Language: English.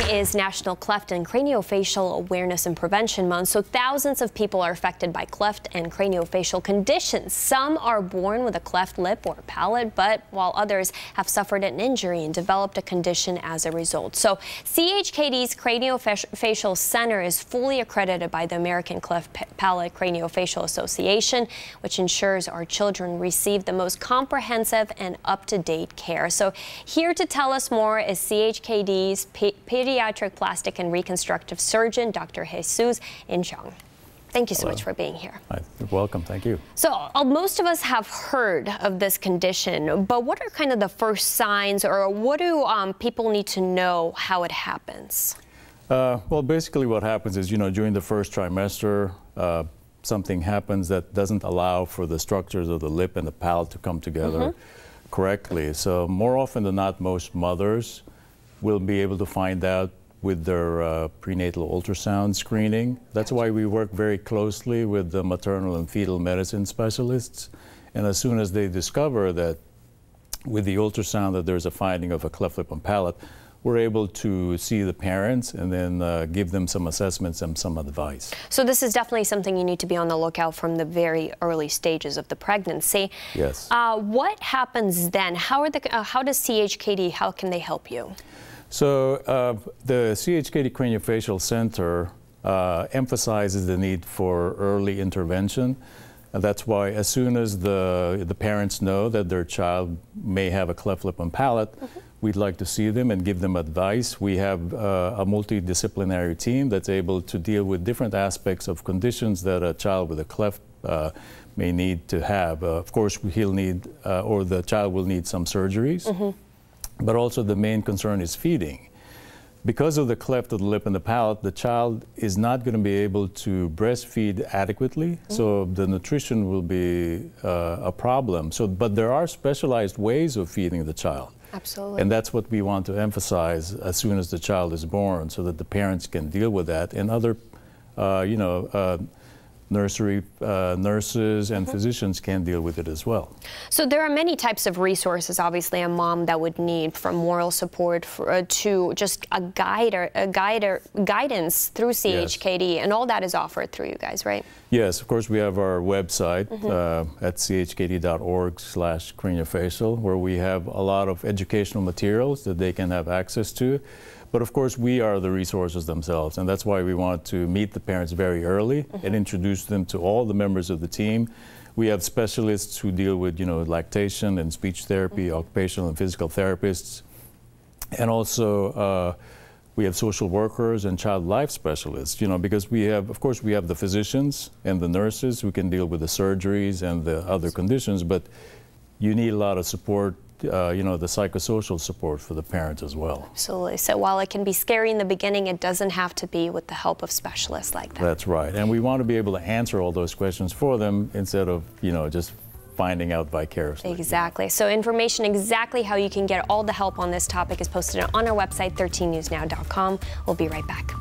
is National Cleft and Craniofacial Awareness and Prevention Month, so thousands of people are affected by cleft and craniofacial conditions. Some are born with a cleft lip or palate, but while others have suffered an injury and developed a condition as a result. So CHKD's Craniofacial Center is fully accredited by the American Cleft Palate Craniofacial Association, which ensures our children receive the most comprehensive and up-to-date care. So here to tell us more is CHKD's pediatric plastic and reconstructive surgeon, Dr. Jesus Inchong. Thank you so much for being here. You're welcome. Thank you. So most of us have heard of this condition, but what are kind of the first signs, or what do people need to know how it happens? Well, basically what happens is, during the first trimester, something happens that doesn't allow for the structures of the lip and the palate to come together correctly. So more often than not, most mothers will be able to find out with their prenatal ultrasound screening. That's why we work very closely with the maternal and fetal medicine specialists. And as soon as they discover that with the ultrasound that there's a finding of a cleft lip and palate, we're able to see the parents and then give them some assessments and some advice. So this is definitely something you need to be on the lookout from the very early stages of the pregnancy. Yes. What happens then? How does CHKD, how can they help you? So the CHKD Craniofacial Center emphasizes the need for early intervention. And that's why as soon as the parents know that their child may have a cleft lip and palate, we'd like to see them and give them advice. We have a multidisciplinary team that's able to deal with different aspects of conditions that a child with a cleft may need to have. Of course, he'll need, or the child will need some surgeries, but also the main concern is feeding. Because of the cleft of the lip and the palate, the child is not going to be able to breastfeed adequately, so the nutrition will be a problem. But there are specialized ways of feeding the child. Absolutely. And that's what we want to emphasize as soon as the child is born, so that the parents can deal with that, and other, nursery nurses and physicians can deal with it as well. So there are many types of resources, obviously, a mom that would need, from moral support to just a guidance through CHKD, and all that is offered through you guys, right? Yes, of course, we have our website at chkd.org/craniofacial, where we have a lot of educational materials that they can have access to. But of course, we are the resources themselves, and that's why we want to meet the parents very early and introduce them to all the members of the team. We have specialists who deal with, lactation and speech therapy, occupational and physical therapists, and also we have social workers and child life specialists. Because we have, of course, we have the physicians and the nurses who can deal with the surgeries and the other conditions, but you need a lot of support. The psychosocial support for the parents as well. Absolutely. So while it can be scary in the beginning, it doesn't have to be with the help of specialists like that. That's right. And we want to be able to answer all those questions for them instead of, just finding out vicariously. Exactly. So information exactly how you can get all the help on this topic is posted on our website, 13newsnow.com. We'll be right back.